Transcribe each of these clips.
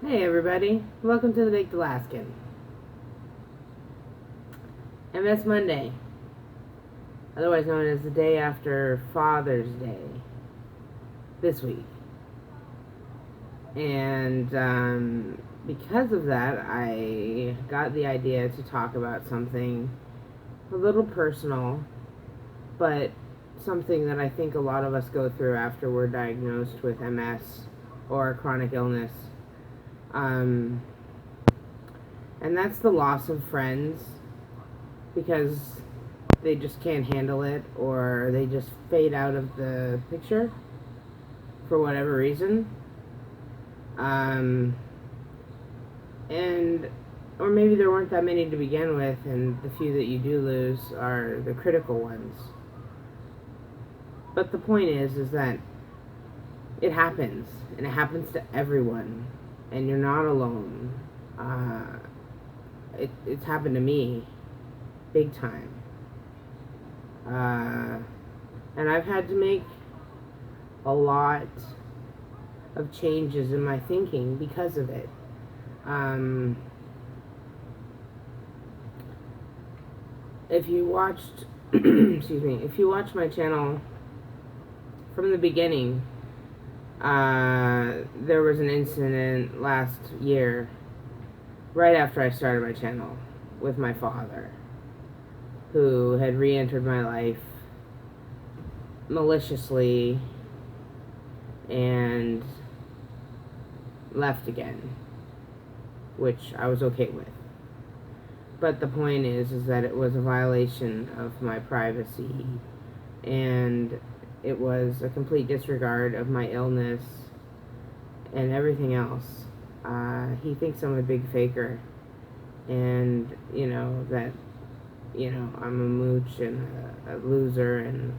Hey everybody, welcome to the Baked Alaskan. MS Monday, otherwise known as the day after Father's Day, this week. And because of that, I got the idea to talk about something a little personal, but something that I think a lot of us go through after we're diagnosed with MS or chronic illness. And that's the loss of friends, because they just can't handle it or they just fade out of the picture for whatever reason. Um, and or maybe there weren't that many to begin with, and the few that you do lose are the critical ones. But the point is that it happens, and it happens to everyone, and you're not alone. It's happened to me, big time. And I've had to make a lot of changes in my thinking because of it. If you watched, excuse me, if you watched my channel from the beginning, there was an incident last year, right after I started my channel, with my father, who had re-entered my life maliciously and left again, which I was okay with. But the point is that it was a violation of my privacy, and it was a complete disregard of my illness and everything else. He thinks I'm a big faker, and that I'm a mooch and a loser, and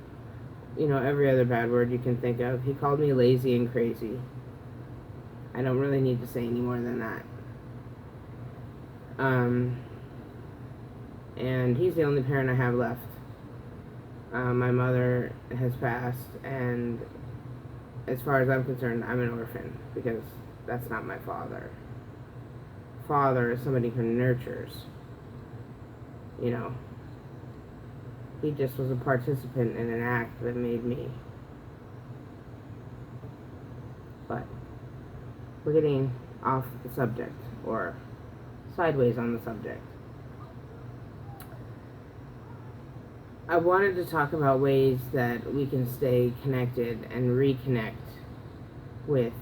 every other bad word you can think of. He called me lazy and crazy. I don't really need to say any more than that. And he's the only parent I have left. My mother has passed, and as far as I'm concerned, I'm an orphan, because that's not my father. Father is somebody who nurtures. He just was a participant in an act that made me. But we're getting off the subject, or sideways on the subject. I wanted to talk about ways that we can stay connected and reconnect with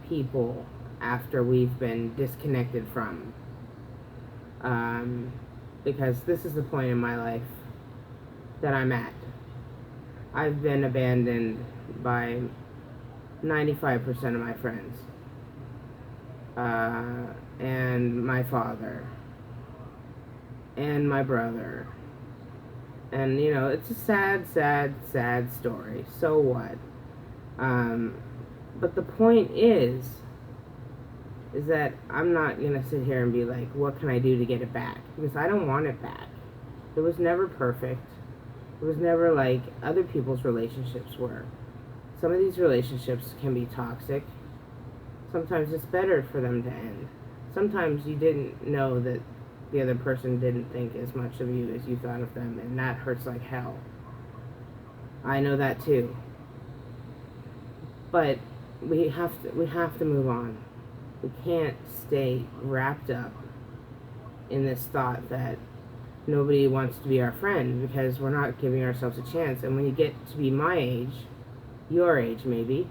people after we've been disconnected from. Because this is the point in my life that I'm at. I've been abandoned by 95% of my friends. And my father. And my brother. And, it's a sad, sad, sad story. So what? But the point is that I'm not going to sit here and be like, what can I do to get it back? Because I don't want it back. It was never perfect. It was never like other people's relationships were. Some of these relationships can be toxic. Sometimes it's better for them to end. Sometimes you didn't know that the other person didn't think as much of you as you thought of them, and that hurts like hell. I know that too. But we have to move on. We can't stay wrapped up in this thought that nobody wants to be our friend, because we're not giving ourselves a chance. And when you get to be my age, your age maybe,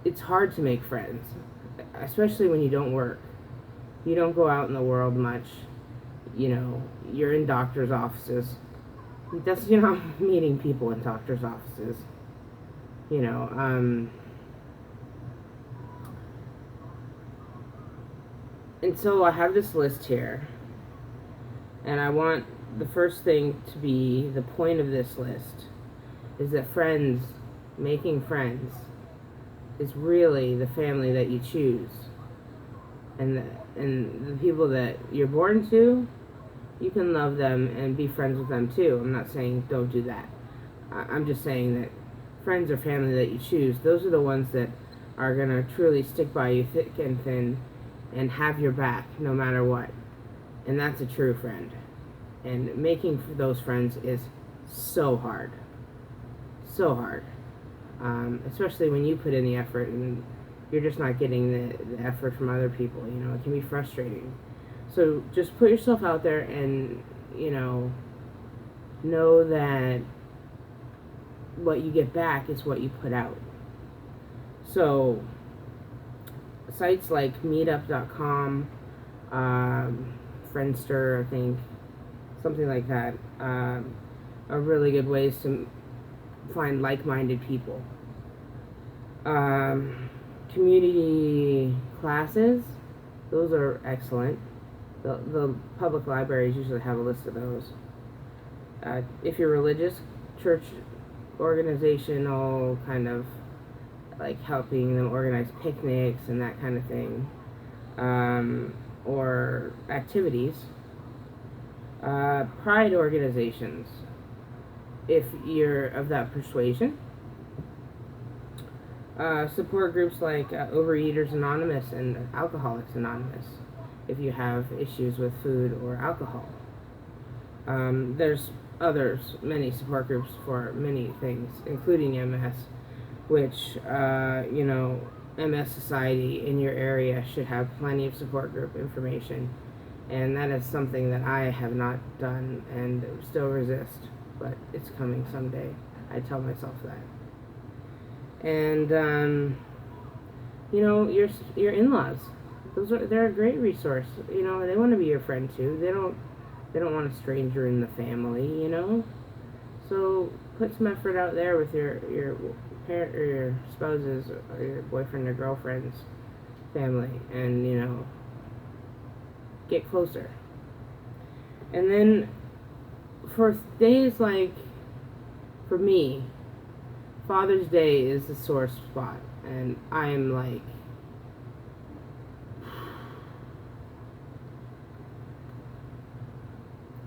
it's hard to make friends, especially when you don't work. You don't go out in the world much. You're in doctor's offices. You're not meeting people in doctor's offices. And so I have this list here, and I want the first thing to be the point of this list is that making friends, is really the family that you choose. And the people that you're born to, you can love them and be friends with them too. I'm not saying don't do that. I'm just saying that friends or family that you choose, those are the ones that are going to truly stick by you thick and thin and have your back no matter what. And that's a true friend. And making those friends is so hard. So hard. Especially when you put in the effort and you're just not getting the effort from other people. You know, it can be frustrating. So just put yourself out there and, you know that what you get back is what you put out. So sites like meetup.com, Friendster, I think, something like that, are really good ways to find like-minded people. Community classes, those are excellent. The public libraries usually have a list of those. If you're religious, church organizational kind of like helping them organize picnics and that kind of thing, or activities. Pride organizations, if you're of that persuasion. Support groups like Overeaters Anonymous and Alcoholics Anonymous, if you have issues with food or alcohol. There's many support groups for many things, including MS, which, MS Society in your area should have plenty of support group information. And that is something that I have not done and still resist, but it's coming someday. I tell myself that. And, your in-laws. They're a great resource. They want to be your friend too. They don't want a stranger in the family, So put some effort out there with your parent or your spouse's or your boyfriend or girlfriend's family, and get closer. And then for days like, for me, Father's Day is the sore spot, and I am like,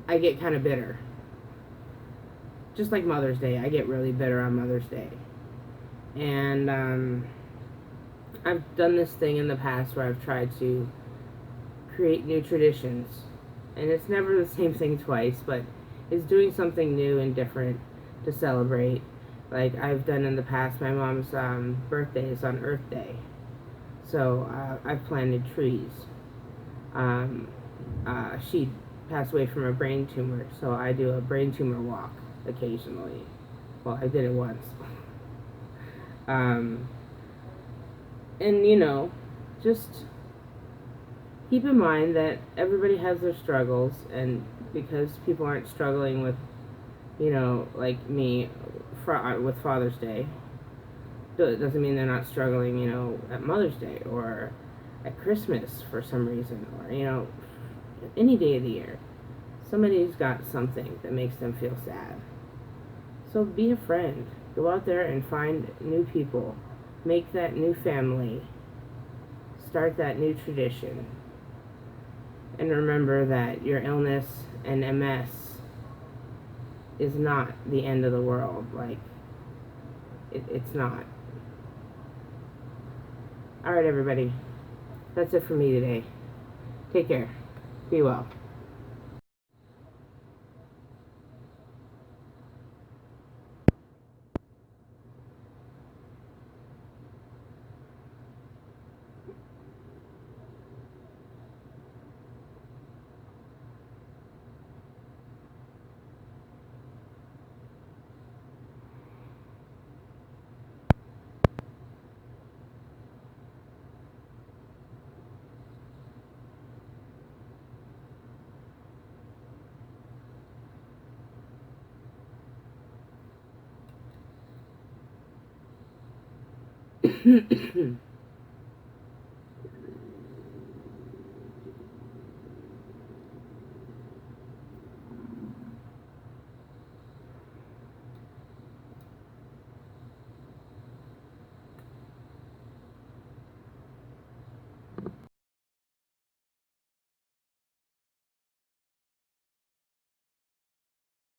I get kind of bitter. Just like Mother's Day, I get really bitter on Mother's Day. And I've done this thing in the past where I've tried to create new traditions. And it's never the same thing twice, but it's doing something new and different to celebrate. Like I've done in the past, my mom's birthday is on Earth Day. So I've planted trees. She passed away from a brain tumor, so I do a brain tumor walk occasionally. Well, I did it once. And just keep in mind that everybody has their struggles, and because people aren't struggling with, like me, with Father's Day, it doesn't mean they're not struggling, at Mother's Day or at Christmas for some reason, or, any day of the year. Somebody's got something that makes them feel sad. So be a friend. Go out there and find new people. Make that new family. Start that new tradition. And remember that your illness and MS is not the end of the world. Like, it's not. Alright, everybody. That's it for me today. Take care. Be well.